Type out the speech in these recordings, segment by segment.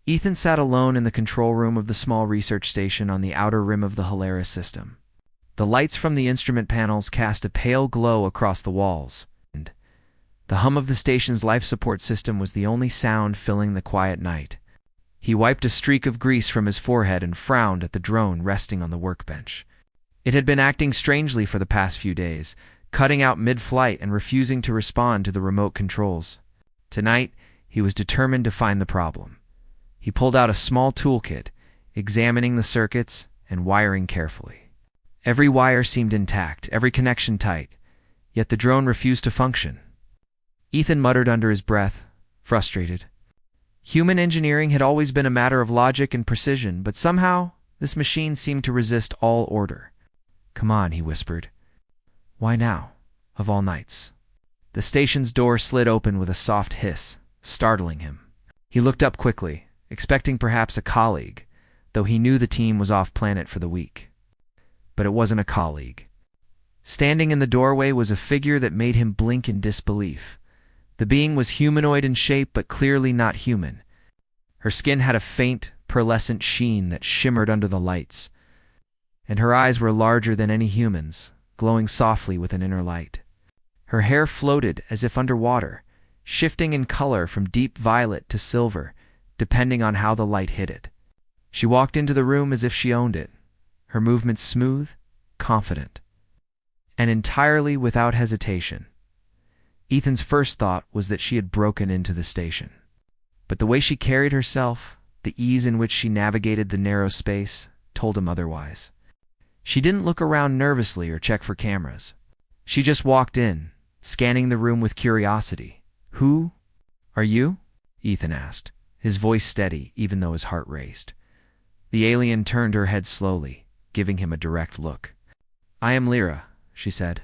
Ethan sat alone in the control room of the small research station on the outer rim of the Hilarious system. The lights from the instrument panels cast a pale glow across the walls, and the hum of the station's life support system was the only sound filling the quiet night. He wiped a streak of grease from his forehead and frowned at the drone resting on the workbench. It had been acting strangely for the past few days, cutting out mid-flight and refusing to respond to the remote controls. Tonight, he was determined to find the problem. He pulled out a small toolkit, examining the circuits and wiring carefully. Every wire seemed intact, every connection tight, yet the drone refused to function. Ethan muttered under his breath, frustrated. Human engineering had always been a matter of logic and precision, but somehow this machine seemed to resist all order. "Come on," he whispered. "Why now, of all nights?" The station's door slid open with a soft hiss, startling him. He looked up quickly, expecting perhaps a colleague, though he knew the team was off-planet for the week. But it wasn't a colleague. Standing in the doorway was a figure that made him blink in disbelief. The being was humanoid in shape, but clearly not human. Her skin had a faint, pearlescent sheen that shimmered under the lights, and her eyes were larger than any human's, glowing softly with an inner light. Her hair floated as if underwater, shifting in color from deep violet to silver, depending on how the light hit it. She walked into the room as if she owned it, her movements smooth, confident, and entirely without hesitation. Ethan's first thought was that she had broken into the station. But the way she carried herself, the ease in which she navigated the narrow space, told him otherwise. She didn't look around nervously or check for cameras. She just walked in, scanning the room with curiosity. "Who are you?" Ethan asked, his voice steady even though his heart raced. The alien turned her head slowly, giving him a direct look. "I am Lyra," she said.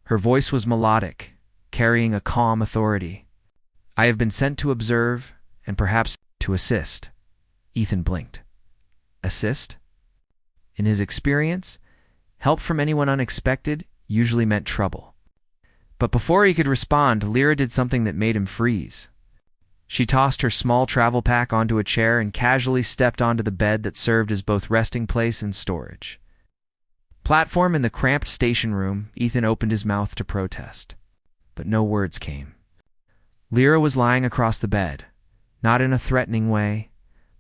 Her voice was melodic, carrying a calm authority. "I have been sent to observe and perhaps to assist." Ethan blinked. Assist? In his experience, help from anyone unexpected usually meant trouble. But before he could respond, Lyra did something that made him freeze. She tossed her small travel pack onto a chair and casually stepped onto the bed that served as both resting place and storage. Platform in the cramped station room, Ethan opened his mouth to protest, but no words came. Lyra was lying across the bed, not in a threatening way,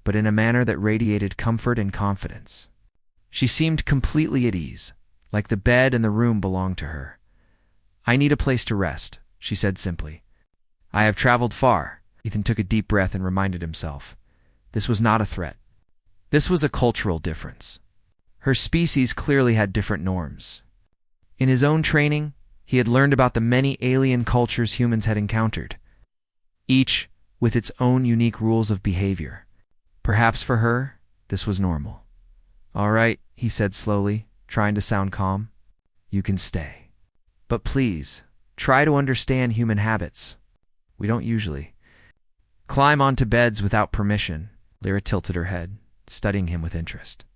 but in a manner that radiated comfort and confidence. She seemed completely at ease, like the bed and the room belonged to her. "I need a place to rest," she said simply. "I have traveled far." Ethan took a deep breath and reminded himself. This was not a threat. This was a cultural difference. Her species clearly had different norms. In his own training, he had learned about the many alien cultures humans had encountered, each with its own unique rules of behavior. Perhaps for her, this was normal. "All right," he said slowly, trying to sound calm. "You can stay. But please, try to understand human habits. We don't usually climb onto beds without permission." Lyra tilted her head, studying him with interest.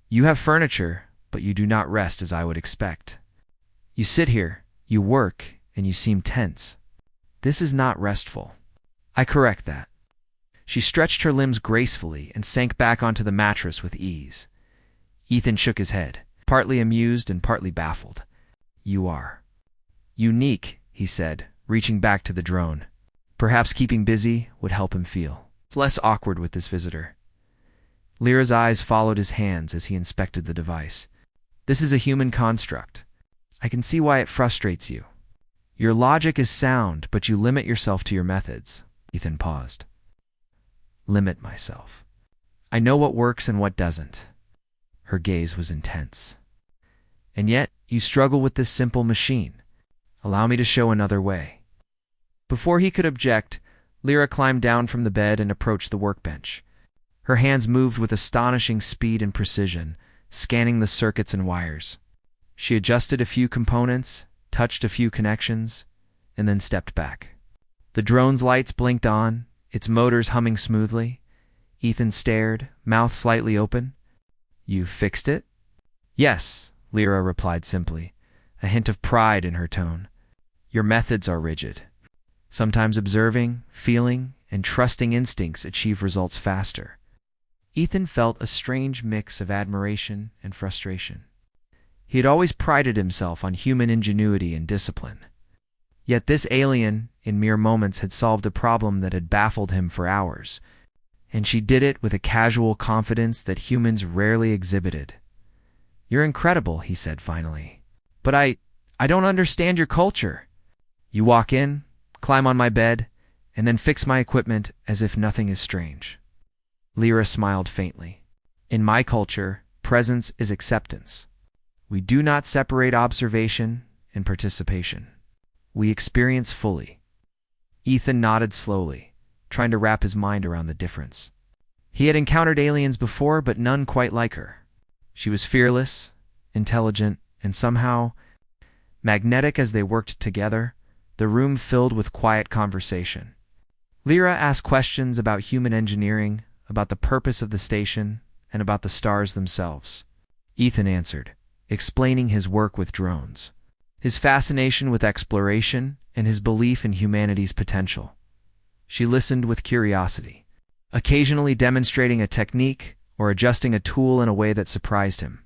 "You have furniture, but you do not rest as I would expect. You sit here, you work, and you seem tense. This is not restful." "I correct that." She stretched her limbs gracefully and sank back onto the mattress with ease. Ethan shook his head, partly amused and partly baffled. "You are unique," he said, reaching back to the drone. Perhaps keeping busy would help him feel less awkward with this visitor. Lyra's eyes followed his hands as he inspected the device. "This is a human construct. I can see why it frustrates you. Your logic is sound, but you limit yourself to your methods." Ethan paused. "Limit myself. I know what works and what doesn't." Her gaze was intense. "And yet, you struggle with this simple machine. Allow me to show another way." Before he could object, Lyra climbed down from the bed and approached the workbench. Her hands moved with astonishing speed and precision, scanning the circuits and wires. She adjusted a few components, touched a few connections, and then stepped back. The drone's lights blinked on, its motors humming smoothly. Ethan stared, mouth slightly open. "You fixed it?" "Yes," Lyra replied simply, a hint of pride in her tone. "Your methods are rigid. Sometimes observing, feeling, and trusting instincts achieve results faster. Ethan felt a strange mix of admiration and frustration. He had always prided himself on human ingenuity and discipline. Yet this alien, in mere moments, had solved a problem that had baffled him for hours, and she did it with a casual confidence that humans rarely exhibited. "You're incredible," he said finally. "But I don't understand your culture. You walk in, climb on my bed, and then fix my equipment as if nothing is strange." Lyra smiled faintly. "In my culture, presence is acceptance. We do not separate observation and participation. We experience fully." Ethan nodded slowly, trying to wrap his mind around the difference. He had encountered aliens before, but none quite like her. She was fearless, intelligent, and somehow magnetic. As they worked together, the room filled with quiet conversation. Lyra asked questions about human engineering, about the purpose of the station, and about the stars themselves. Ethan answered, explaining his work with drones, his fascination with exploration, and his belief in humanity's potential. She listened with curiosity, occasionally demonstrating a technique or adjusting a tool in a way that surprised him.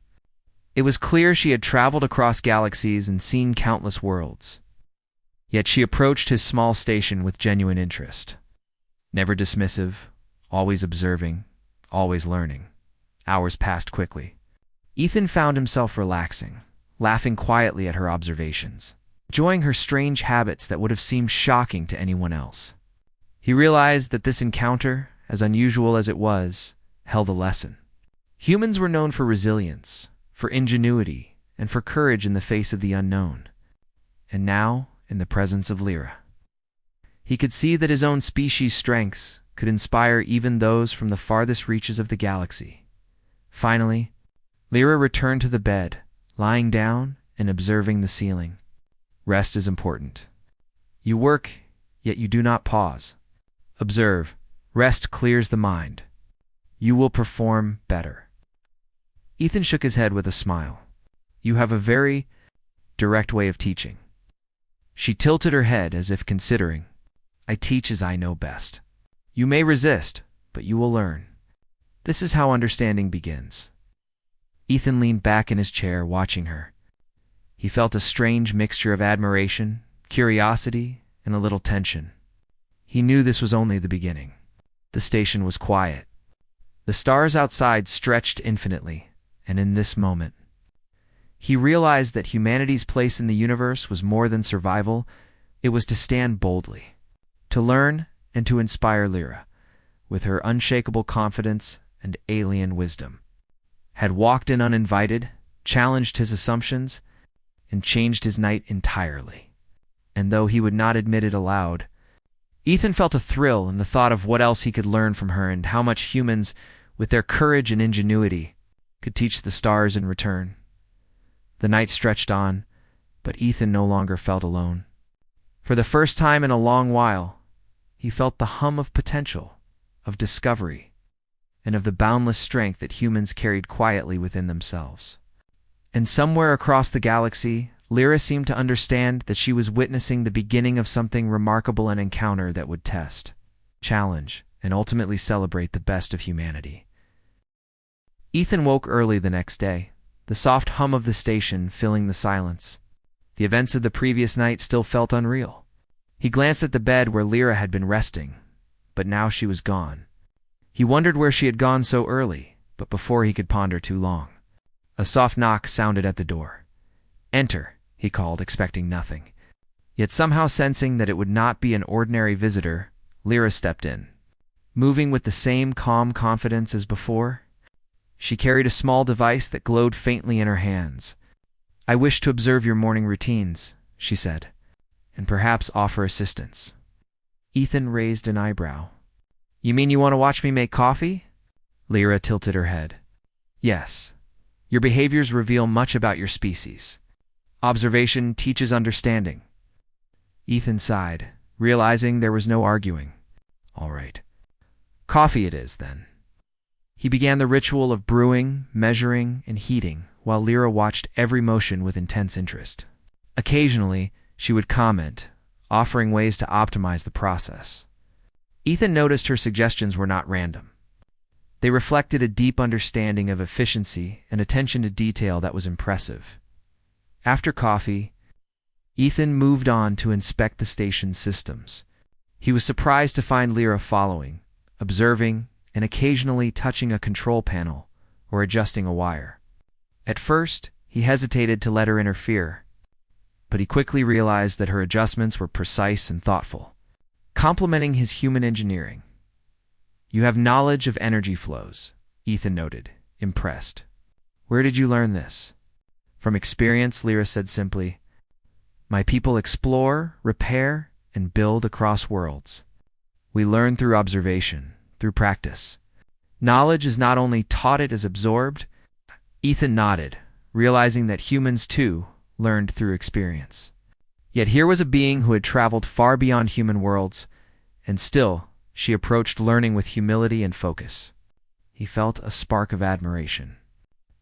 It was clear she had traveled across galaxies and seen countless worlds. Yet she approached his small station with genuine interest. Never dismissive, always observing, always learning. Hours passed quickly. Ethan found himself relaxing, laughing quietly at her observations, enjoying her strange habits that would have seemed shocking to anyone else. He realized that this encounter, as unusual as it was, held a lesson. Humans were known for resilience, for ingenuity, and for courage in the face of the unknown. And now, in the presence of Lyra, he could see that his own species' strengths could inspire even those from the farthest reaches of the galaxy. Finally, Lyra returned to the bed, lying down and observing the ceiling. Rest is important. You work, yet you do not pause. Observe. Rest clears the mind. You will perform better. Ethan shook his head with a smile. You have a very direct way of teaching. She tilted her head as if considering. I teach as I know best. You may resist, but you will learn. This is how understanding begins. Ethan leaned back in his chair, watching her. He felt a strange mixture of admiration, curiosity, and a little tension. He knew this was only the beginning. The station was quiet. The stars outside stretched infinitely, and in this moment, he realized that humanity's place in the universe was more than survival. It was to stand boldly, to learn and to inspire. Lyra, with her unshakable confidence and alien wisdom, had walked in uninvited, challenged his assumptions, and changed his night entirely. And though he would not admit it aloud, Ethan felt a thrill in the thought of what else he could learn from her and how much humans, with their courage and ingenuity, could teach the stars in return. The night stretched on, but Ethan no longer felt alone. For the first time in a long while, he felt the hum of potential, of discovery, and of the boundless strength that humans carried quietly within themselves. And somewhere across the galaxy, Lyra seemed to understand that she was witnessing the beginning of something remarkable, an encounter that would test, challenge, and ultimately celebrate the best of humanity. Ethan woke early the next day, the soft hum of the station filling the silence. The events of the previous night still felt unreal. He glanced at the bed where Lyra had been resting, but now she was gone. He wondered where she had gone so early, but before he could ponder too long, a soft knock sounded at the door. Enter, he called, expecting nothing. Yet somehow sensing that it would not be an ordinary visitor, Lyra stepped in. Moving with the same calm confidence as before, she carried a small device that glowed faintly in her hands. I wish to observe your morning routines, she said, and perhaps offer assistance. Ethan raised an eyebrow. You mean you want to watch me make coffee? Lyra tilted her head. Yes. Your behaviors reveal much about your species. Observation teaches understanding. Ethan sighed, realizing there was no arguing. All right. Coffee it is, then. He began the ritual of brewing, measuring, and heating, while Lyra watched every motion with intense interest. Occasionally, she would comment, offering ways to optimize the process. Ethan noticed her suggestions were not random. They reflected a deep understanding of efficiency and attention to detail that was impressive. After coffee, Ethan moved on to inspect the station's systems. He was surprised to find Lyra following, observing, and occasionally touching a control panel or adjusting a wire. At first, he hesitated to let her interfere, but he quickly realized that her adjustments were precise and thoughtful, complementing his human engineering. "You have knowledge of energy flows," Ethan noted, impressed. "Where did you learn this?" "From experience," Lyra said simply. "My people explore, repair, and build across worlds. We learn through observation, through practice. Knowledge is not only taught, it is absorbed." Ethan nodded, realizing that humans, too, learned through experience. Yet here was a being who had traveled far beyond human worlds, and still, she approached learning with humility and focus. He felt a spark of admiration.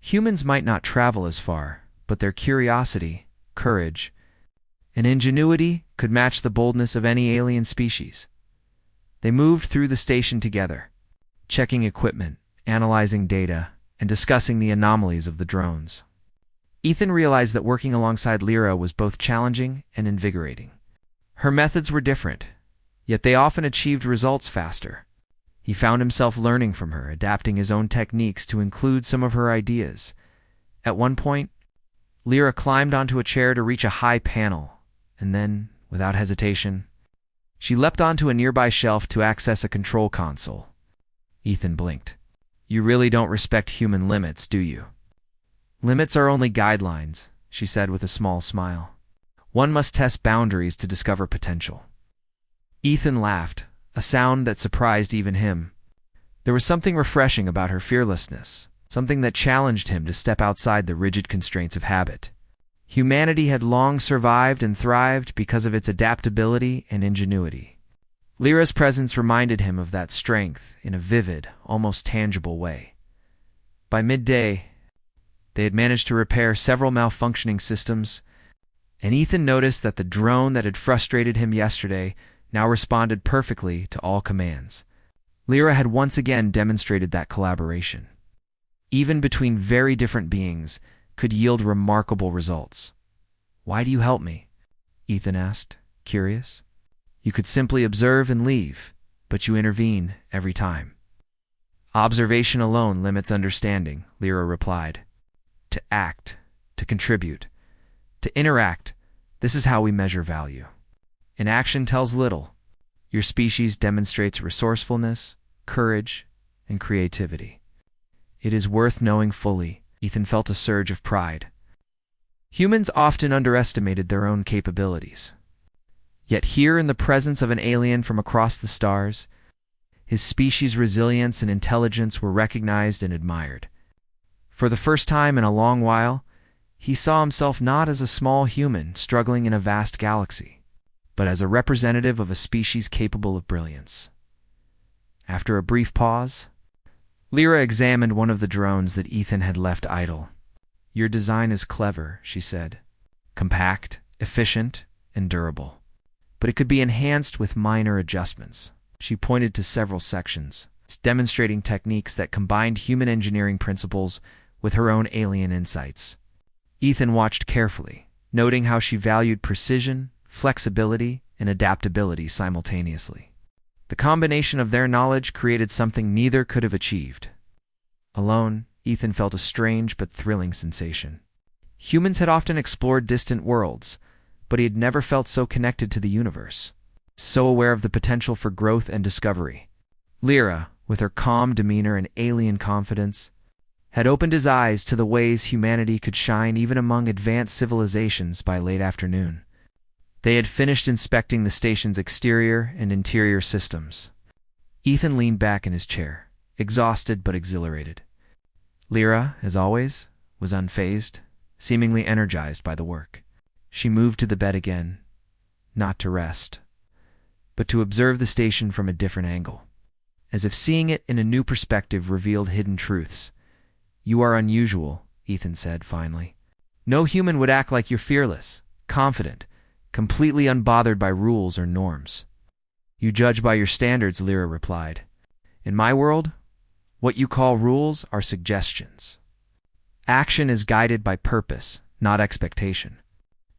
Humans might not travel as far, but their curiosity, courage, and ingenuity could match the boldness of any alien species. They moved through the station together, checking equipment, analyzing data, and discussing the anomalies of the drones. Ethan realized that working alongside Lyra was both challenging and invigorating. Her methods were different, yet they often achieved results faster. He found himself learning from her, adapting his own techniques to include some of her ideas. At one point, Lyra climbed onto a chair to reach a high panel, and then, without hesitation, she leapt onto a nearby shelf to access a control console. Ethan blinked. "You really don't respect human limits, do you?" "Limits are only guidelines," she said with a small smile. "One must test boundaries to discover potential." Ethan laughed, a sound that surprised even him. There was something refreshing about her fearlessness, something that challenged him to step outside the rigid constraints of habit. Humanity had long survived and thrived because of its adaptability and ingenuity. Lyra's presence reminded him of that strength in a vivid, almost tangible way. By midday, they had managed to repair several malfunctioning systems, and Ethan noticed that the drone that had frustrated him yesterday now responded perfectly to all commands. Lyra had once again demonstrated that collaboration, even between very different beings, could yield remarkable results. "Why do you help me?" Ethan asked, curious. "You could simply observe and leave, but you intervene every time." "Observation alone limits understanding," Lyra replied. "To act, to contribute, to interact, this is how we measure value. Inaction tells little. Your species demonstrates resourcefulness, courage, and creativity. It is worth knowing fully." Ethan felt a surge of pride. Humans often underestimated their own capabilities. Yet here, in the presence of an alien from across the stars, his species' resilience and intelligence were recognized and admired. For the first time in a long while, he saw himself not as a small human struggling in a vast galaxy, but as a representative of a species capable of brilliance. After a brief pause, Lyra examined one of the drones that Ethan had left idle. "Your design is clever," she said. "Compact, efficient, and durable. But it could be enhanced with minor adjustments." She pointed to several sections, demonstrating techniques that combined human engineering principles with her own alien insights. Ethan watched carefully, noting how she valued precision, flexibility, and adaptability simultaneously. The combination of their knowledge created something neither could have achieved. Alone, Ethan felt a strange but thrilling sensation. Humans had often explored distant worlds, but he had never felt so connected to the universe, so aware of the potential for growth and discovery. Lyra, with her calm demeanor and alien confidence, had opened his eyes to the ways humanity could shine even among advanced civilizations by late afternoon. They had finished inspecting the station's exterior and interior systems. Ethan leaned back in his chair, exhausted but exhilarated. Lyra, as always, was unfazed, seemingly energized by the work. She moved to the bed again, not to rest, but to observe the station from a different angle, as if seeing it in a new perspective revealed hidden truths. "You are unusual," Ethan said finally. "No human would act like you're fearless, confident, completely unbothered by rules or norms." You judge by your standards, Lyra replied. In my world, what you call rules are suggestions. Action is guided by purpose, not expectation.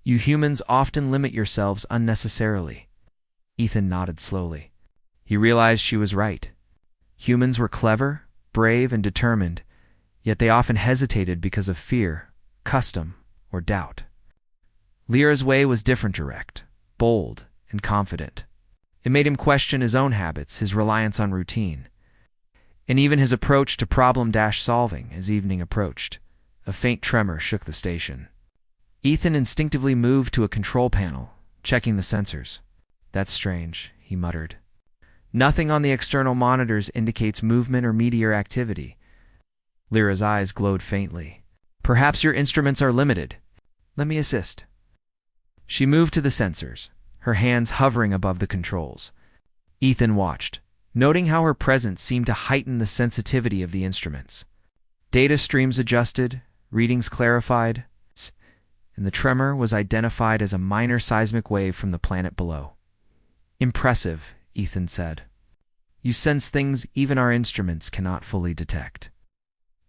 You humans often limit yourselves unnecessarily. Ethan nodded slowly. He realized she was right. Humans were clever, brave, and determined, yet they often hesitated because of fear, custom, or doubt. Lyra's way was different, direct, bold, and confident. It made him question his own habits, his reliance on routine, and even his approach to problem-solving as evening approached. A faint tremor shook the station. Ethan instinctively moved to a control panel, checking the sensors. That's strange, he muttered. Nothing on the external monitors indicates movement or meteor activity. Lyra's eyes glowed faintly. Perhaps your instruments are limited. Let me assist. She moved to the sensors, her hands hovering above the controls. Ethan watched, noting how her presence seemed to heighten the sensitivity of the instruments. Data streams adjusted, readings clarified, and the tremor was identified as a minor seismic wave from the planet below. Impressive, Ethan said. You sense things even our instruments cannot fully detect.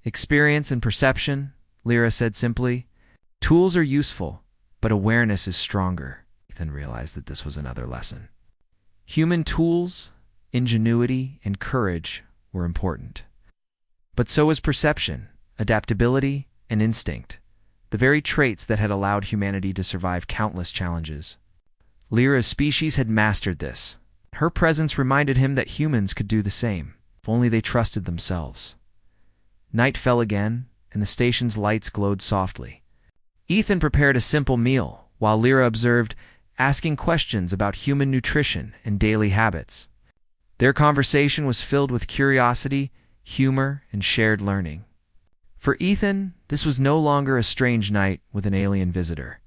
Experience and perception, Lyra said simply. Tools are useful, but awareness is stronger. Ethan realized that this was another lesson. Human tools, ingenuity, and courage were important. But so was perception, adaptability, and instinct, the very traits that had allowed humanity to survive countless challenges. Lyra's species had mastered this. Her presence reminded him that humans could do the same, if only they trusted themselves. Night fell again, and the station's lights glowed softly. Ethan prepared a simple meal, while Lyra observed, asking questions about human nutrition and daily habits. Their conversation was filled with curiosity, humor, and shared learning. For Ethan, this was no longer a strange night with an alien visitor.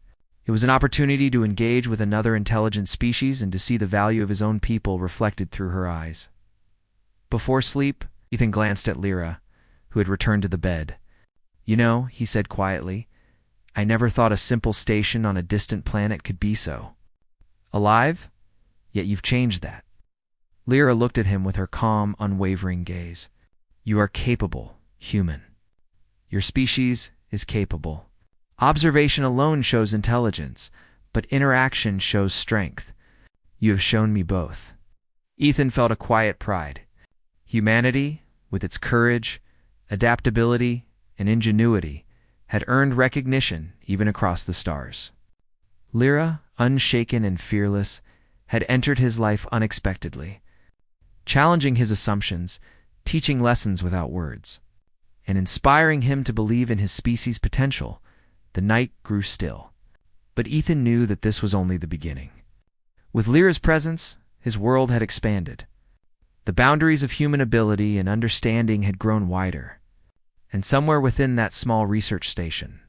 It was an opportunity to engage with another intelligent species and to see the value of his own people reflected through her eyes. Before sleep, Ethan glanced at Lyra, who had returned to the bed. You know, he said quietly, I never thought a simple station on a distant planet could be so alive, yet you've changed that. Lyra looked at him with her calm, unwavering gaze. You are capable, human. Your species is capable. Observation alone shows intelligence, but interaction shows strength. You have shown me both. Ethan felt a quiet pride. Humanity, with its courage, adaptability, and ingenuity, had earned recognition even across the stars. Lyra, unshaken and fearless, had entered his life unexpectedly, challenging his assumptions, teaching lessons without words, and inspiring him to believe in his species' potential. The night grew still, but Ethan knew that this was only the beginning. With Lyra's presence, his world had expanded. The boundaries of human ability and understanding had grown wider, and somewhere within that small research station,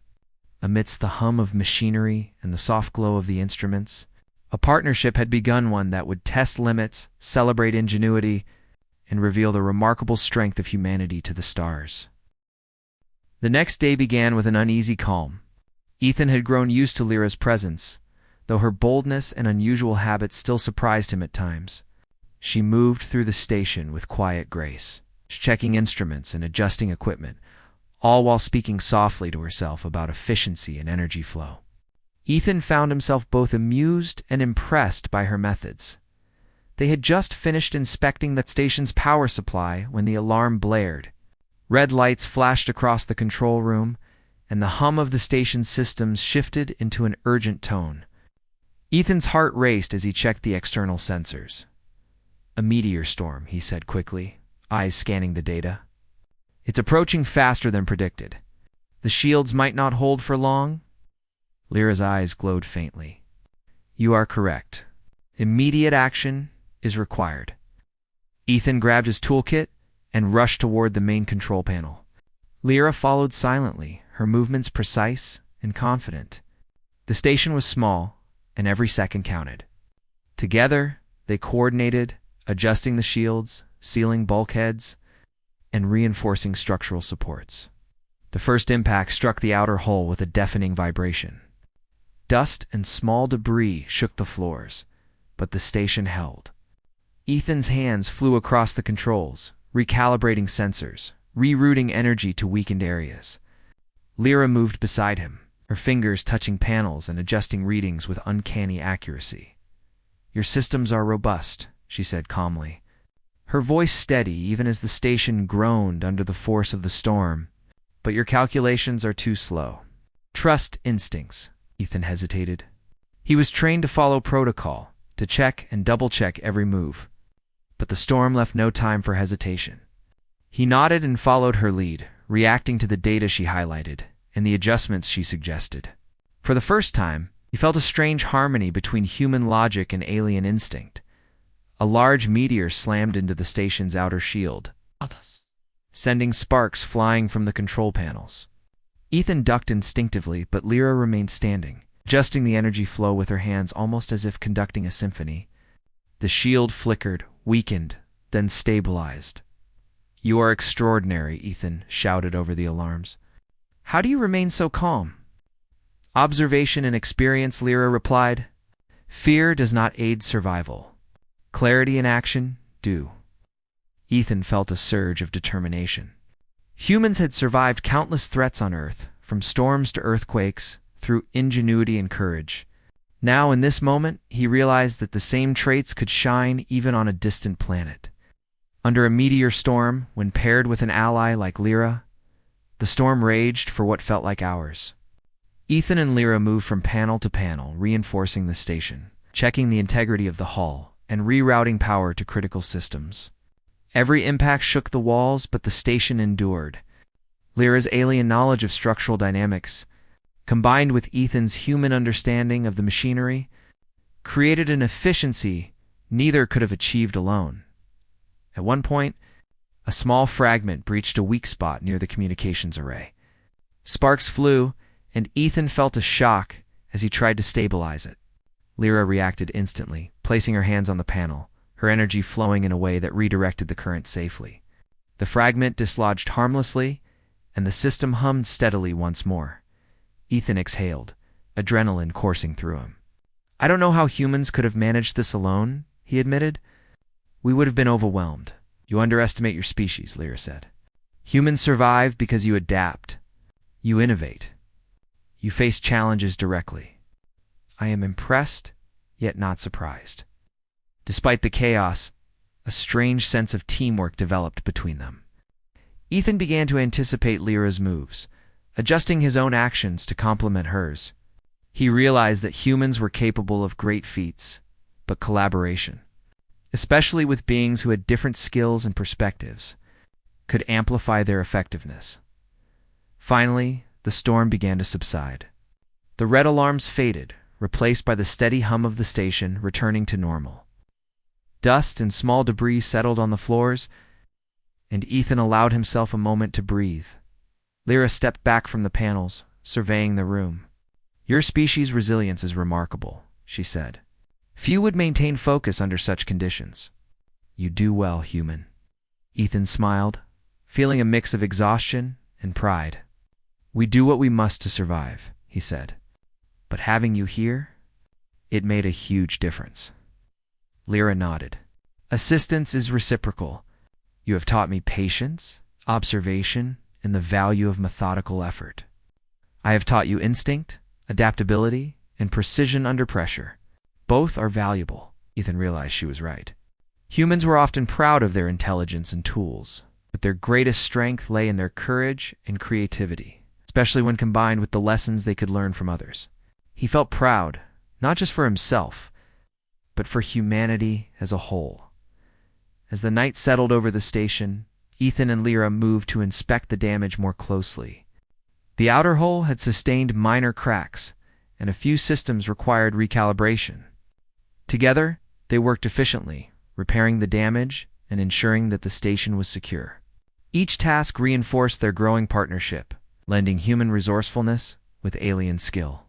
amidst the hum of machinery and the soft glow of the instruments, a partnership had begun, one that would test limits, celebrate ingenuity, and reveal the remarkable strength of humanity to the stars. The next day began with an uneasy calm. Ethan had grown used to Lyra's presence, though her boldness and unusual habits still surprised him at times. She moved through the station with quiet grace, checking instruments and adjusting equipment, all while speaking softly to herself about efficiency and energy flow. Ethan found himself both amused and impressed by her methods. They had just finished inspecting the station's power supply when the alarm blared. Red lights flashed across the control room, and the hum of the station's systems shifted into an urgent tone. Ethan's heart raced as he checked the external sensors. A meteor storm, he said quickly, eyes scanning the data. It's approaching faster than predicted. The shields might not hold for long. Lyra's eyes glowed faintly. You are correct. Immediate action is required. Ethan grabbed his toolkit and rushed toward the main control panel. Lyra followed silently, her movements precise and confident. The station was small, and every second counted. Together, they coordinated, adjusting the shields, sealing bulkheads, and reinforcing structural supports. The first impact struck the outer hull with a deafening vibration. Dust and small debris shook the floors, but the station held. Ethan's hands flew across the controls, recalibrating sensors, rerouting energy to weakened areas. Lyra moved beside him, her fingers touching panels and adjusting readings with uncanny accuracy. "Your systems are robust," she said calmly, her voice steady even as the station groaned under the force of the storm. "But your calculations are too slow." "Trust instincts," Ethan hesitated. He was trained to follow protocol, to check and double-check every move. But the storm left no time for hesitation. He nodded and followed her lead, reacting to the data she highlighted and the adjustments she suggested. For the first time, he felt a strange harmony between human logic and alien instinct. A large meteor slammed into the station's outer shield, sending sparks flying from the control panels. Ethan ducked instinctively, but Lyra remained standing, adjusting the energy flow with her hands almost as if conducting a symphony. The shield flickered, weakened, then stabilized. "You are extraordinary," Ethan shouted over the alarms. "How do you remain so calm?" "Observation and experience," Lyra replied. "Fear does not aid survival. Clarity and action do." Ethan felt a surge of determination. Humans had survived countless threats on Earth, from storms to earthquakes, through ingenuity and courage. Now, in this moment, he realized that the same traits could shine even on a distant planet. Under a meteor storm, when paired with an ally like Lyra, the storm raged for what felt like hours. Ethan and Lyra moved from panel to panel, reinforcing the station, checking the integrity of the hull, and rerouting power to critical systems. Every impact shook the walls, but the station endured. Lyra's alien knowledge of structural dynamics, combined with Ethan's human understanding of the machinery, created an efficiency neither could have achieved alone. At one point, a small fragment breached a weak spot near the communications array. Sparks flew, and Ethan felt a shock as he tried to stabilize it. Lyra reacted instantly, placing her hands on the panel, her energy flowing in a way that redirected the current safely. The fragment dislodged harmlessly, and the system hummed steadily once more. Ethan exhaled, adrenaline coursing through him. "I don't know how humans could have managed this alone," he admitted. "We would have been overwhelmed." "You underestimate your species," Lyra said. "Humans survive because you adapt. You innovate. You face challenges directly. I am impressed, yet not surprised." Despite the chaos, a strange sense of teamwork developed between them. Ethan began to anticipate Lyra's moves, adjusting his own actions to complement hers. He realized that humans were capable of great feats, but collaboration, especially with beings who had different skills and perspectives, could amplify their effectiveness. Finally, the storm began to subside. The red alarms faded, replaced by the steady hum of the station returning to normal. Dust and small debris settled on the floors, and Ethan allowed himself a moment to breathe. Lyra stepped back from the panels, surveying the room. "Your species' resilience is remarkable," she said. "Few would maintain focus under such conditions." "You do well, human." Ethan smiled, feeling a mix of exhaustion and pride. "We do what we must to survive," he said. "But having you here, it made a huge difference." Lyra nodded. "Assistance is reciprocal. You have taught me patience, observation, and the value of methodical effort. I have taught you instinct, adaptability, and precision under pressure. Both are valuable." Ethan realized she was right. Humans were often proud of their intelligence and tools, but their greatest strength lay in their courage and creativity, especially when combined with the lessons they could learn from others. He felt proud, not just for himself, but for humanity as a whole. As the night settled over the station, Ethan and Lyra moved to inspect the damage more closely. The outer hull had sustained minor cracks, and a few systems required recalibration. Together, they worked efficiently, repairing the damage and ensuring that the station was secure. Each task reinforced their growing partnership, blending human resourcefulness with alien skill.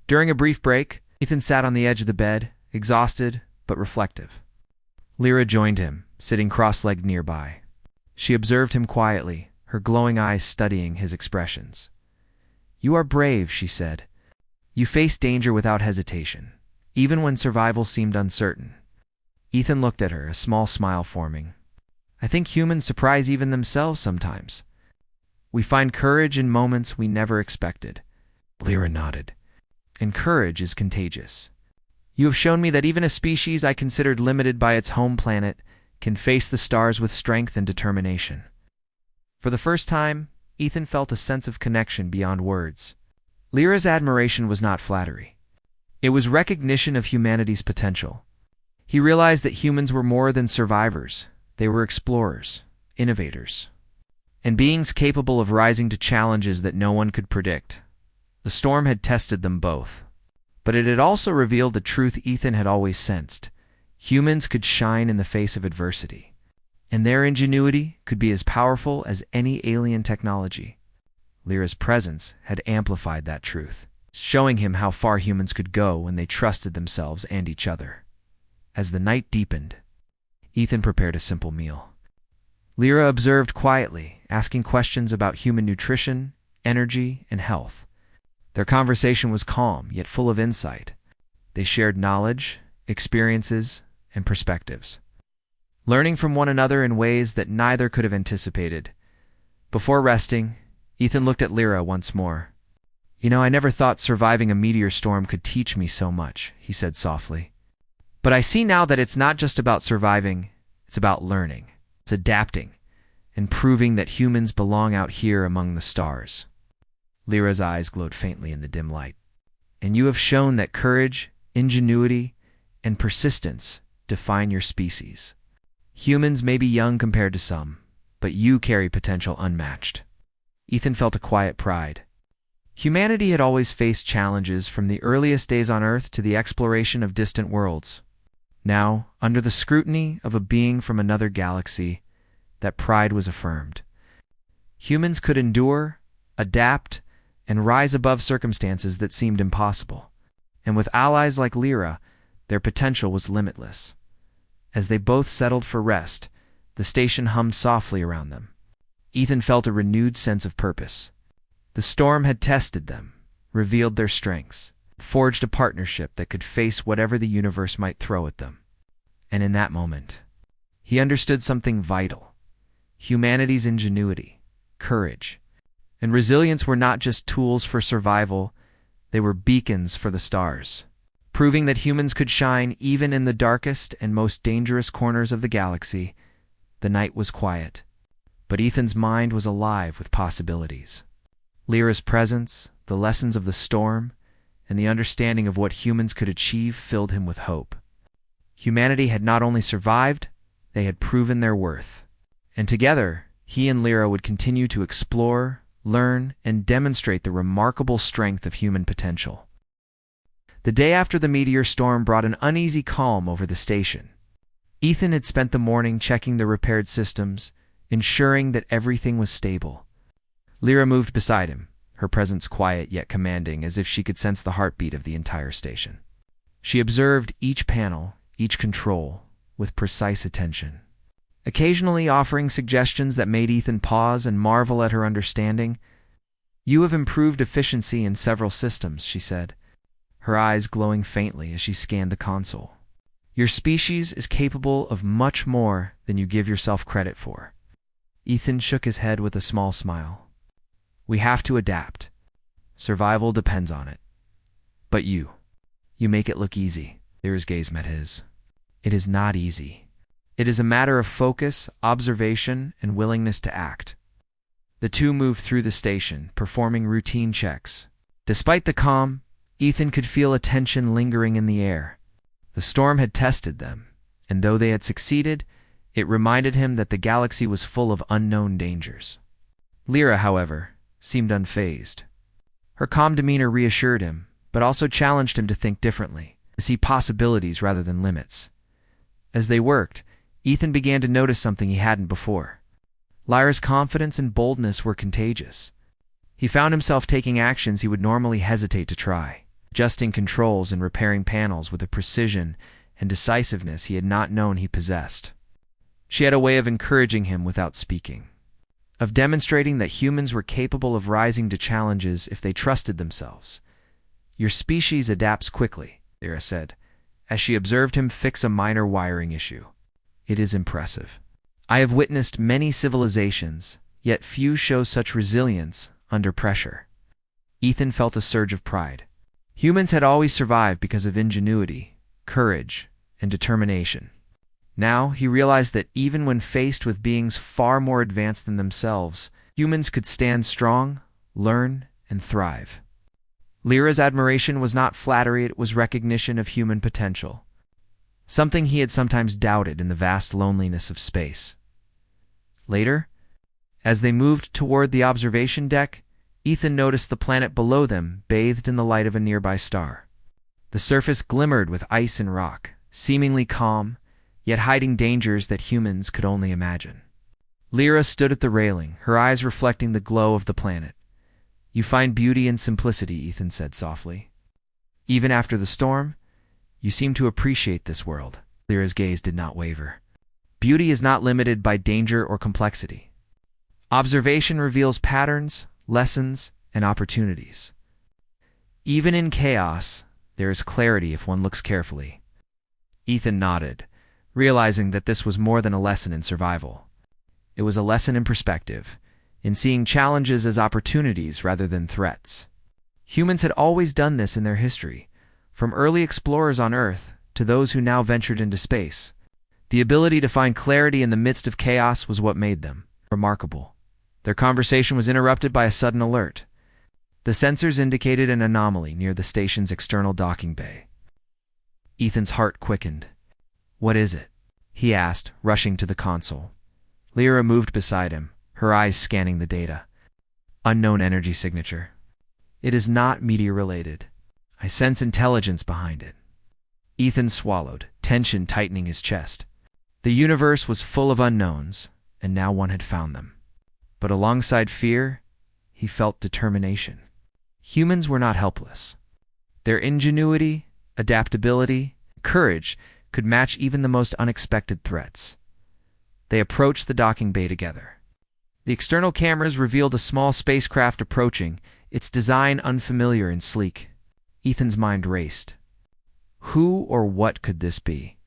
During a brief break, Ethan sat on the edge of the bed, exhausted but reflective. Lyra joined him, sitting cross-legged nearby. She observed him quietly, her glowing eyes studying his expressions. "You are brave," she said. "You face danger without hesitation, even when survival seemed uncertain." Ethan looked at her, a small smile forming. I think humans surprise even themselves sometimes. We find courage in moments we never expected. Lyra nodded. And courage is contagious. You have shown me that even a species I considered limited by its home planet can face the stars with strength and determination. For the first time, Ethan felt a sense of connection beyond words. Lyra's admiration was not flattery. It was recognition of humanity's potential. He realized that humans were more than survivors. They were explorers, innovators, and beings capable of rising to challenges that no one could predict. The storm had tested them both. But it had also revealed the truth Ethan had always sensed. Humans could shine in the face of adversity, and their ingenuity could be as powerful as any alien technology. Lyra's presence had amplified that truth, showing him how far humans could go when they trusted themselves and each other. As the night deepened, Ethan prepared a simple meal. Lyra observed quietly, asking questions about human nutrition, energy, and health. Their conversation was calm, yet full of insight. They shared knowledge, experiences, and perspectives, learning from one another in ways that neither could have anticipated. Before resting, Ethan looked at Lyra once more. I never thought surviving a meteor storm could teach me so much, he said softly. But I see now that it's not just about surviving, it's about learning. It's adapting, and proving that humans belong out here among the stars. Lyra's eyes glowed faintly in the dim light. And you have shown that courage, ingenuity, and persistence define your species. Humans may be young compared to some, but you carry potential unmatched. Ethan felt a quiet pride. Humanity had always faced challenges from the earliest days on Earth to the exploration of distant worlds. Now, under the scrutiny of a being from another galaxy, that pride was affirmed. Humans could endure, adapt, and rise above circumstances that seemed impossible. And with allies like Lyra, their potential was limitless. As they both settled for rest, the station hummed softly around them. Ethan felt a renewed sense of purpose. The storm had tested them, revealed their strengths, forged a partnership that could face whatever the universe might throw at them. And in that moment, he understood something vital. Humanity's ingenuity, courage, and resilience were not just tools for survival, they were beacons for the stars, proving that humans could shine even in the darkest and most dangerous corners of the galaxy. The night was quiet, but Ethan's mind was alive with possibilities. Lyra's presence, the lessons of the storm, and the understanding of what humans could achieve filled him with hope. Humanity had not only survived, they had proven their worth. And together, he and Lyra would continue to explore, learn, and demonstrate the remarkable strength of human potential. The day after the meteor storm brought an uneasy calm over the station. Ethan had spent the morning checking the repaired systems, ensuring that everything was stable. Lyra moved beside him, her presence quiet yet commanding, as if she could sense the heartbeat of the entire station. She observed each panel, each control, with precise attention, occasionally offering suggestions that made Ethan pause and marvel at her understanding. You have improved efficiency in several systems, she said, her eyes glowing faintly as she scanned the console. Your species is capable of much more than you give yourself credit for. Ethan shook his head with a small smile. We have to adapt. Survival depends on it. But you make it look easy. Lyra's gaze met his. It is not easy. It is a matter of focus, observation, and willingness to act. The two moved through the station, performing routine checks. Despite the calm, Ethan could feel a tension lingering in the air. The storm had tested them, and though they had succeeded, it reminded him that the galaxy was full of unknown dangers. Lyra, however, seemed unfazed. Her calm demeanor reassured him, but also challenged him to think differently, to see possibilities rather than limits. As they worked, Ethan began to notice something he hadn't before. Lyra's confidence and boldness were contagious. He found himself taking actions he would normally hesitate to try, adjusting controls and repairing panels with a precision and decisiveness he had not known he possessed. She had a way of encouraging him without speaking, of demonstrating that humans were capable of rising to challenges if they trusted themselves. Your species adapts quickly, Lyra said, as she observed him fix a minor wiring issue. "It is impressive. I have witnessed many civilizations, yet few show such resilience under pressure." Ethan felt a surge of pride. Humans had always survived because of ingenuity, courage, and determination. Now he realized that even when faced with beings far more advanced than themselves, humans could stand strong, learn, and thrive. Lyra's admiration was not flattery, it was recognition of human potential, something he had sometimes doubted in the vast loneliness of space. Later, as they moved toward the observation deck, Ethan noticed the planet below them bathed in the light of a nearby star. The surface glimmered with ice and rock, seemingly calm, yet hiding dangers that humans could only imagine. Lyra stood at the railing, her eyes reflecting the glow of the planet. "You find beauty in simplicity," Ethan said softly. "Even after the storm, you seem to appreciate this world." Lyra's gaze did not waver. "Beauty is not limited by danger or complexity. Observation reveals patterns, lessons, and opportunities. Even in chaos, there is clarity if one looks carefully." Ethan nodded, realizing that this was more than a lesson in survival. It was a lesson in perspective, in seeing challenges as opportunities rather than threats. Humans had always done this in their history, from early explorers on Earth to those who now ventured into space. The ability to find clarity in the midst of chaos was what made them remarkable. Their conversation was interrupted by a sudden alert. The sensors indicated an anomaly near the station's external docking bay. Ethan's heart quickened. "What is it?" he asked, rushing to the console. Lyra moved beside him, her eyes scanning the data. "Unknown energy signature. It is not meteor-related. I sense intelligence behind it." Ethan swallowed, tension tightening his chest. The universe was full of unknowns, and now one had found them. But alongside fear, he felt determination. Humans were not helpless. Their ingenuity, adaptability, courage could match even the most unexpected threats. They approached the docking bay together. The external cameras revealed a small spacecraft approaching, its design unfamiliar and sleek. Ethan's mind raced. Who or what could this be?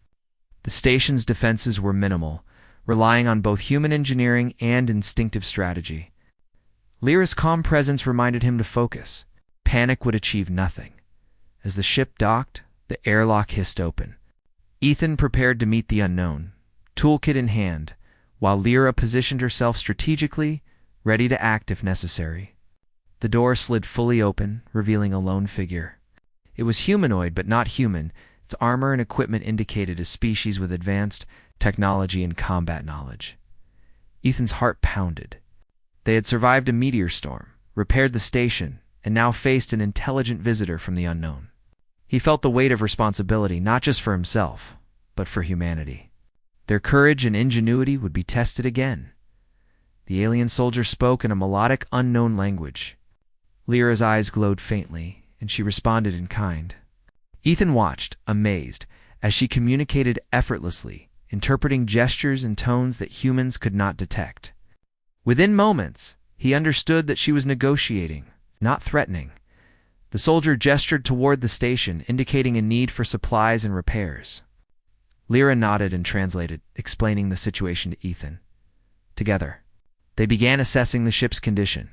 The station's defenses were minimal, relying on both human engineering and instinctive strategy. Lyra's calm presence reminded him to focus. Panic would achieve nothing. As the ship docked, the airlock hissed open. Ethan prepared to meet the unknown, toolkit in hand, while Lyra positioned herself strategically, ready to act if necessary. The door slid fully open, revealing a lone figure. It was humanoid but not human. Its armor and equipment indicated a species with advanced technology and combat knowledge. Ethan's heart pounded. They had survived a meteor storm, repaired the station, and now faced an intelligent visitor from the unknown. He felt the weight of responsibility not just for himself, but for humanity. Their courage and ingenuity would be tested again. The alien soldier spoke in a melodic, unknown language. Lyra's eyes glowed faintly, and she responded in kind. Ethan watched, amazed, as she communicated effortlessly, interpreting gestures and tones that humans could not detect. Within moments, he understood that she was negotiating, not threatening. The soldier gestured toward the station, indicating a need for supplies and repairs. Lyra nodded and translated, explaining the situation to Ethan. Together, they began assessing the ship's condition.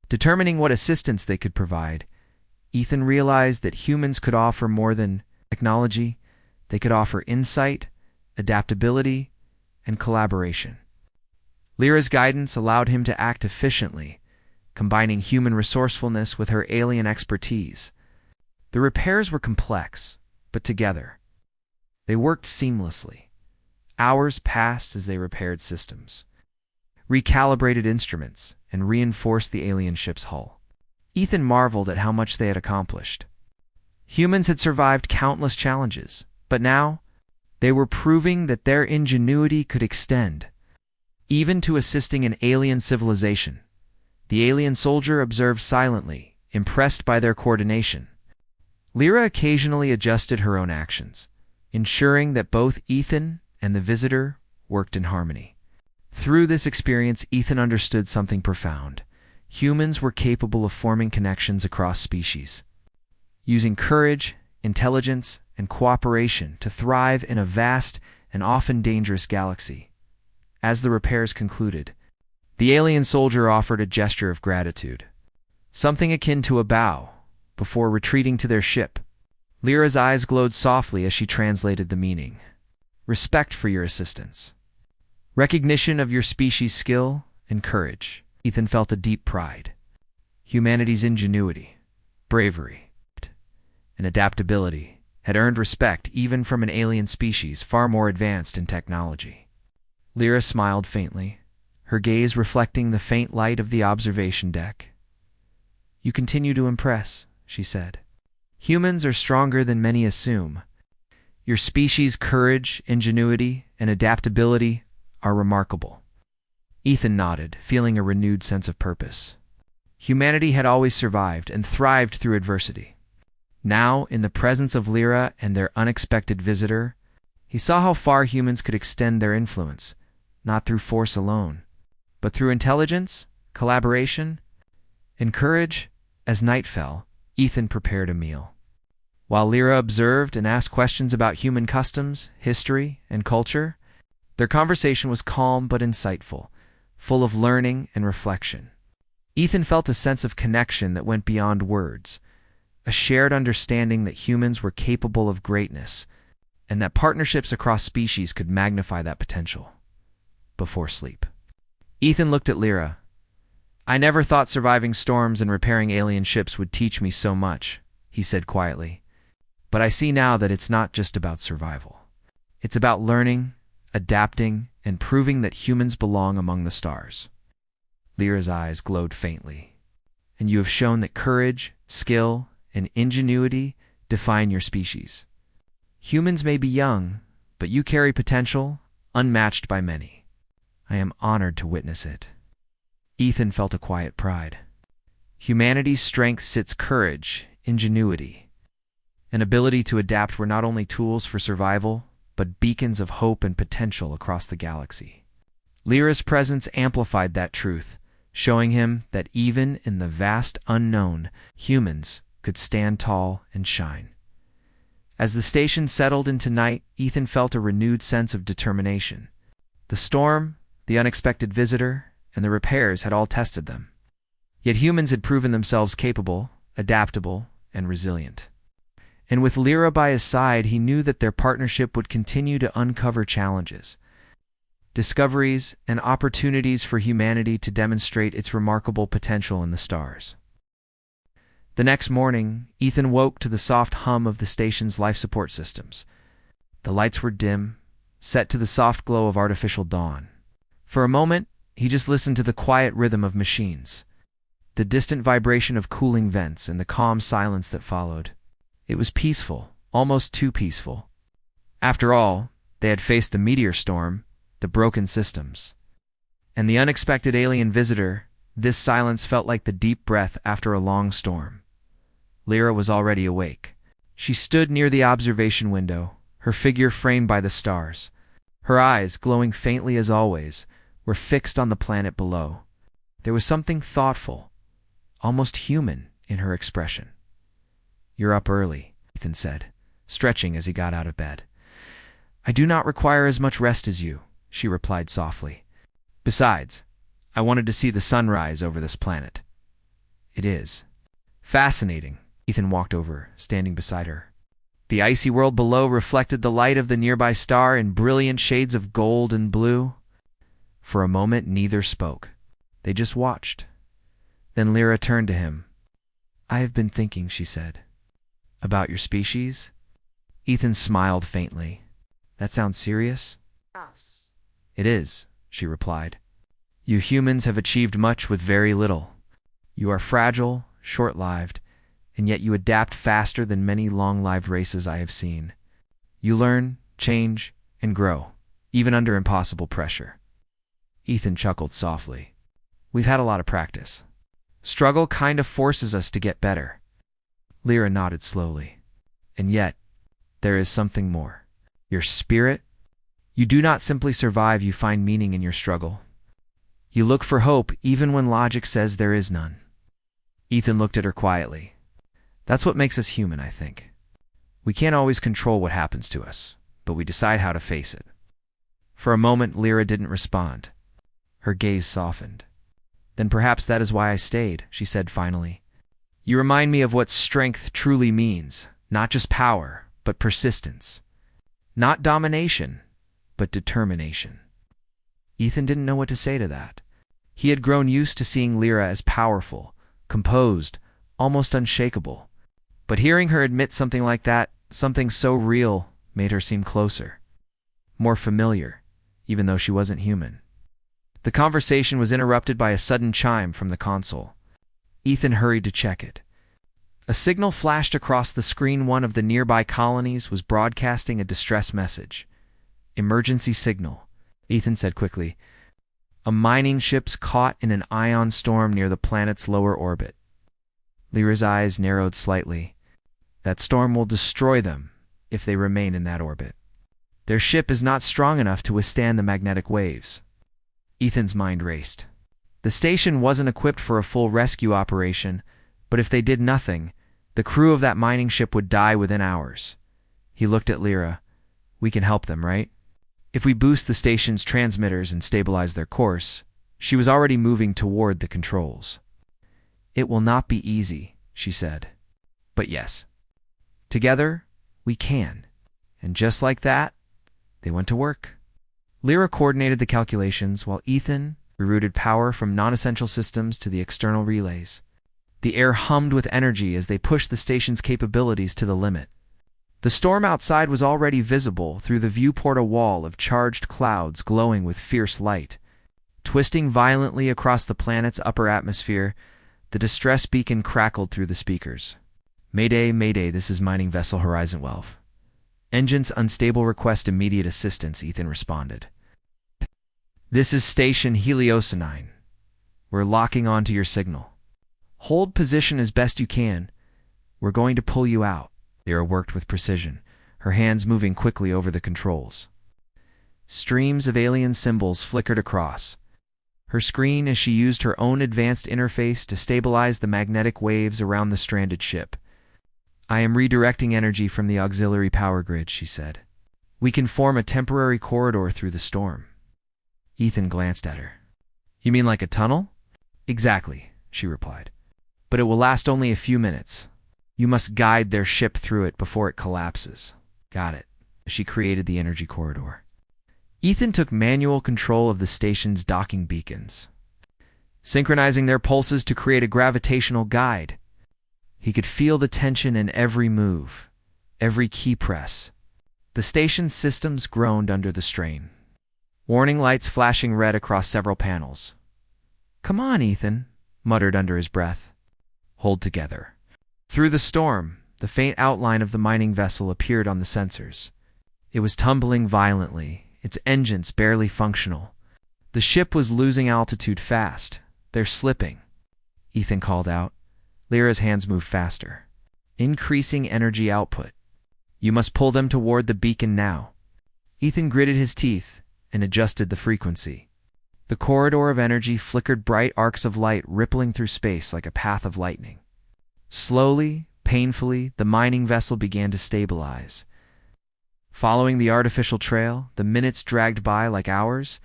Determining what assistance they could provide, Ethan realized that humans could offer more than technology. They could offer insight, adaptability, and collaboration. Lyra's guidance allowed him to act efficiently, combining human resourcefulness with her alien expertise. The repairs were complex, but together, they worked seamlessly. Hours passed as they repaired systems, recalibrated instruments, and reinforced the alien ship's hull. Ethan marveled at how much they had accomplished. Humans had survived countless challenges, but now they were proving that their ingenuity could extend, even to assisting an alien civilization. The alien soldier observed silently, impressed by their coordination. Lyra occasionally adjusted her own actions, ensuring that both Ethan and the visitor worked in harmony. Through this experience, Ethan understood something profound. Humans were capable of forming connections across species. Using courage, intelligence, and cooperation to thrive in a vast and often dangerous galaxy. As the repairs concluded, the alien soldier offered a gesture of gratitude, something akin to a bow, before retreating to their ship. Lyra's eyes glowed softly as she translated the meaning. Respect for your assistance. Recognition of your species' skill and courage. Ethan felt a deep pride. Humanity's ingenuity, bravery, and adaptability had earned respect even from an alien species far more advanced in technology. Lyra smiled faintly, her gaze reflecting the faint light of the observation deck. "You continue to impress," she said. "Humans are stronger than many assume. Your species' courage, ingenuity, and adaptability are remarkable." Ethan nodded, feeling a renewed sense of purpose. Humanity had always survived and thrived through adversity. Now, in the presence of Lyra and their unexpected visitor, he saw how far humans could extend their influence, not through force alone, but through intelligence, collaboration, and courage. As night fell, Ethan prepared a meal. While Lyra observed and asked questions about human customs, history, and culture, their conversation was calm but insightful, full of learning and reflection. Ethan felt a sense of connection that went beyond words, a shared understanding that humans were capable of greatness, and that partnerships across species could magnify that potential. Before sleep, Ethan looked at Lyra. "I never thought surviving storms and repairing alien ships would teach me so much," he said quietly. "But I see now that it's not just about survival. It's about learning, adapting, and proving that humans belong among the stars." Lyra's eyes glowed faintly. "And you have shown that courage, skill, and ingenuity define your species. Humans may be young, but you carry potential unmatched by many. I am honored to witness it." Ethan felt a quiet pride. Humanity's strengths, its courage, ingenuity, and ability to adapt were not only tools for survival, but beacons of hope and potential across the galaxy. Lyra's presence amplified that truth, showing him that even in the vast unknown, humans could stand tall and shine. As the station settled into night, Ethan felt a renewed sense of determination. The storm, the unexpected visitor, and the repairs had all tested them. Yet humans had proven themselves capable, adaptable, and resilient. And with Lyra by his side, he knew that their partnership would continue to uncover challenges, discoveries, and opportunities for humanity to demonstrate its remarkable potential in the stars. The next morning, Ethan woke to the soft hum of the station's life support systems. The lights were dim, set to the soft glow of artificial dawn. For a moment, he just listened to the quiet rhythm of machines, the distant vibration of cooling vents, and the calm silence that followed. It was peaceful, almost too peaceful. After all, they had faced the meteor storm, the broken systems, and the unexpected alien visitor. This silence felt like the deep breath after a long storm. Lyra was already awake. She stood near the observation window, her figure framed by the stars. Her eyes, glowing faintly as always, were fixed on the planet below. There was something thoughtful, almost human, in her expression. "You're up early," Ethan said, stretching as he got out of bed. "I do not require as much rest as you," she replied softly. "Besides, I wanted to see the sunrise over this planet." "It is fascinating." Ethan walked over, standing beside her. The icy world below reflected the light of the nearby star in brilliant shades of gold and blue. For a moment, neither spoke. They just watched. Then Lyra turned to him. "I have been thinking," she said. "About your species?" Ethan smiled faintly. "That sounds serious?" Yes. "It is," she replied. "You humans have achieved much with very little. You are fragile, short-lived, and yet you adapt faster than many long-lived races I have seen. You learn, change, and grow, even under impossible pressure." Ethan chuckled softly. "We've had a lot of practice. Struggle kind of forces us to get better." Lyra nodded slowly. "And yet, there is something more. Your spirit. You do not simply survive, you find meaning in your struggle. You look for hope even when logic says there is none." Ethan looked at her quietly. "That's what makes us human, I think. We can't always control what happens to us, but we decide how to face it. For a moment, Lyra didn't respond. Her gaze softened. Then perhaps that is why I stayed, she said finally. You remind me of what strength truly means, not just power, but persistence. Not domination, but determination. Ethan didn't know what to say to that. He had grown used to seeing Lyra as powerful, composed, almost unshakable. But hearing her admit something like that, something so real, made her seem closer. More familiar, even though she wasn't human. The conversation was interrupted by a sudden chime from the console. Ethan hurried to check it. A signal flashed across the screen. One of the nearby colonies was broadcasting a distress message. Emergency signal, Ethan said quickly. A mining ship's caught in an ion storm near the planet's lower orbit. Lyra's eyes narrowed slightly. That storm will destroy them if they remain in that orbit. Their ship is not strong enough to withstand the magnetic waves. Ethan's mind raced. The station wasn't equipped for a full rescue operation, but if they did nothing, the crew of that mining ship would die within hours. He looked at Lyra. We can help them, right? If we boost the station's transmitters and stabilize their course, she was already moving toward the controls. It will not be easy, she said. But yes, together, we can. And just like that, they went to work. Lyra coordinated the calculations while Ethan rerouted power from non-essential systems to the external relays. The air hummed with energy as they pushed the station's capabilities to the limit. The storm outside was already visible through the viewport, a wall of charged clouds glowing with fierce light. Twisting violently across the planet's upper atmosphere, the distress beacon crackled through the speakers. Mayday, Mayday, this is mining vessel Horizon 12. Engines unstable, request immediate assistance, Ethan responded. This is Station Helios 9. We're locking onto your signal. Hold position as best you can. We're going to pull you out. Lyra worked with precision, her hands moving quickly over the controls. Streams of alien symbols flickered across her screen as she used her own advanced interface to stabilize the magnetic waves around the stranded ship. I am redirecting energy from the auxiliary power grid, she said. We can form a temporary corridor through the storm. Ethan glanced at her. You mean like a tunnel? Exactly, she replied. But it will last only a few minutes. You must guide their ship through it before it collapses. Got it. She created the energy corridor. Ethan took manual control of the station's docking beacons, synchronizing their pulses to create a gravitational guide. He could feel the tension in every move, every key press. The station's systems groaned under the strain. Warning lights flashing red across several panels. Come on, Ethan, muttered under his breath. Hold together. Through the storm, the faint outline of the mining vessel appeared on the sensors. It was tumbling violently, its engines barely functional. The ship was losing altitude fast. They're slipping, Ethan called out. Lyra's hands moved faster. Increasing energy output. You must pull them toward the beacon now. Ethan gritted his teeth and adjusted the frequency. The corridor of energy flickered, bright arcs of light rippling through space like a path of lightning. Slowly, painfully, the mining vessel began to stabilize. Following the artificial trail, the minutes dragged by like hours.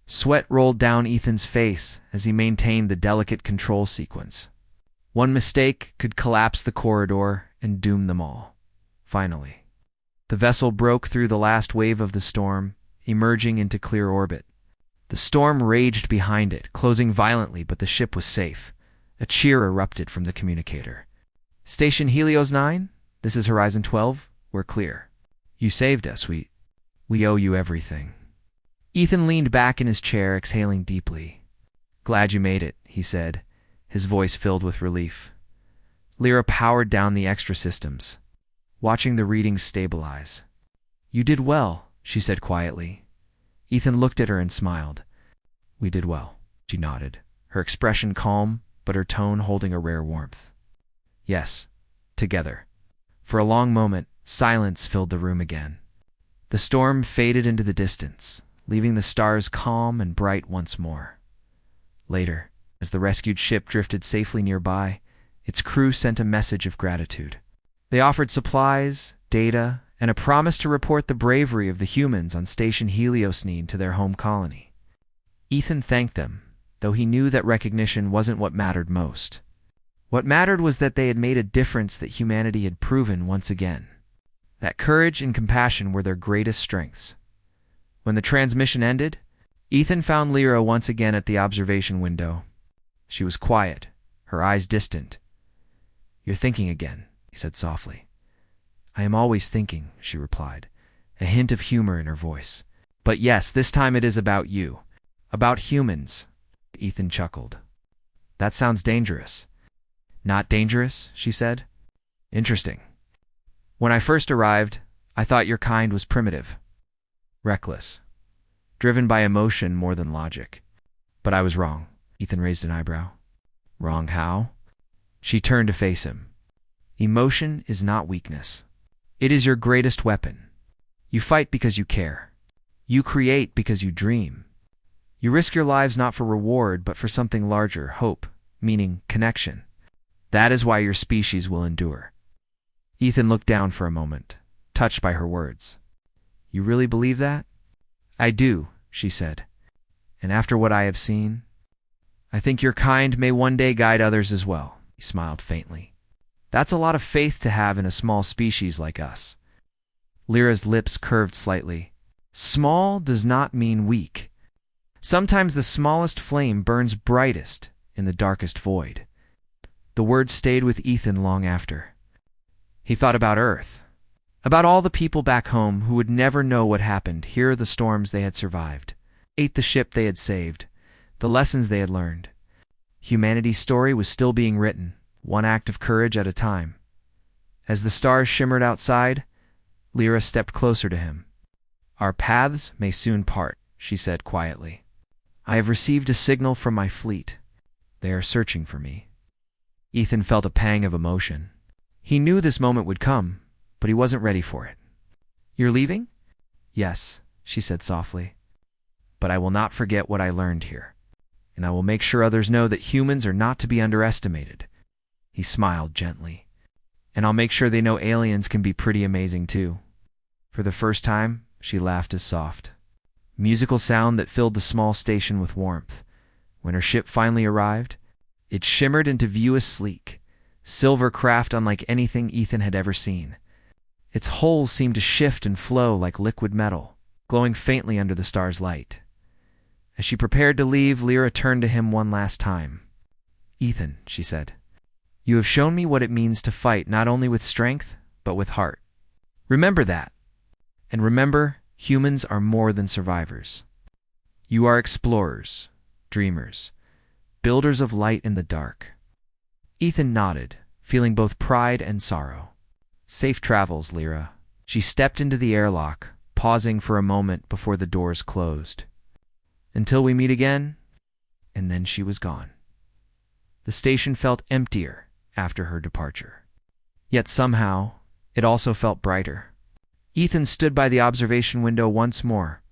Sweat rolled down Ethan's face as he maintained the delicate control sequence. One mistake could collapse the corridor and doom them all. Finally, the vessel broke through the last wave of the storm, emerging into clear orbit. The storm raged behind it, closing violently, but the ship was safe. A cheer erupted from the communicator. Station Helios 9, this is Horizon 12. We're clear. You saved us. We owe you everything. Ethan leaned back in his chair, exhaling deeply. Glad you made it, he said, his voice filled with relief. Lyra powered down the extra systems, watching the readings stabilize. You did well, she said quietly. Ethan looked at her and smiled. We did well, she nodded, her expression calm, but her tone holding a rare warmth. Yes, together. For a long moment, silence filled the room again. The storm faded into the distance, leaving the stars calm and bright once more. Later, as the rescued ship drifted safely nearby, its crew sent a message of gratitude. They offered supplies, data, and a promise to report the bravery of the humans on Station Heliosnine to their home colony. Ethan thanked them, though he knew that recognition wasn't what mattered most. What mattered was that they had made a difference that humanity had proven once again. That courage and compassion were their greatest strengths. When the transmission ended, Ethan found Lyra once again at the observation window. She was quiet, her eyes distant. "You're thinking again," he said softly. "I am always thinking," she replied, a hint of humor in her voice. "But yes, this time it is about you. About humans." Ethan chuckled. "That sounds dangerous." "Not dangerous," she said. "Interesting. When I first arrived, I thought your kind was primitive, reckless, driven by emotion more than logic. But I was wrong." Ethan raised an eyebrow. "Wrong how?" She turned to face him. "Emotion is not weakness. It is your greatest weapon. You fight because you care. You create because you dream. You risk your lives not for reward, but for something larger, hope, meaning, connection. That is why your species will endure." Ethan looked down for a moment, touched by her words. "You really believe that?" "I do," she said. "And after what I have seen, I think your kind may one day guide others as well." He smiled faintly. "That's a lot of faith to have in a small species like us." Lyra's lips curved slightly. "Small does not mean weak. Sometimes the smallest flame burns brightest in the darkest void." The words stayed with Ethan long after. He thought about Earth, about all the people back home who would never know what happened, hear the storms they had survived, ate the ship they had saved, the lessons they had learned. Humanity's story was still being written, one act of courage at a time. As the stars shimmered outside, Lyra stepped closer to him. "Our paths may soon part," she said quietly. "I have received a signal from my fleet. They are searching for me." Ethan felt a pang of emotion. He knew this moment would come, but he wasn't ready for it. "You're leaving?" "Yes," she said softly. "But I will not forget what I learned here, and I will make sure others know that humans are not to be underestimated." He smiled gently. "And I'll make sure they know aliens can be pretty amazing too." For the first time, she laughed a soft, musical sound that filled the small station with warmth. When her ship finally arrived, it shimmered into view a sleek, silver craft unlike anything Ethan had ever seen. Its hull seemed to shift and flow like liquid metal, glowing faintly under the star's light. As she prepared to leave, Lyra turned to him one last time. "Ethan," she said, "you have shown me what it means to fight not only with strength, but with heart. Remember that. And remember, humans are more than survivors. You are explorers, dreamers, builders of light in the dark." Ethan nodded, feeling both pride and sorrow. "Safe travels, Lyra." She stepped into the airlock, pausing for a moment before the doors closed. "Until we meet again," and then she was gone. The station felt emptier after her departure. Yet somehow, it also felt brighter. Ethan stood by the observation window once more,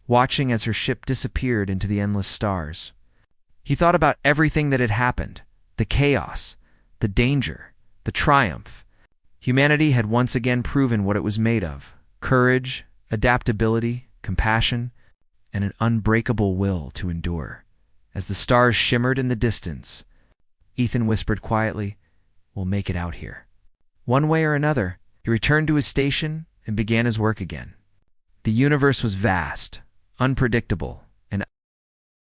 watching as her ship disappeared into the endless stars. He thought about everything that had happened, the chaos, the danger, the triumph. Humanity had once again proven what it was made of: courage, adaptability, compassion, and an unbreakable will to endure. As the stars shimmered in the distance, Ethan whispered quietly, "We'll make it out here." One way or another, he returned to his station and began his work again. The universe was vast, unpredictable,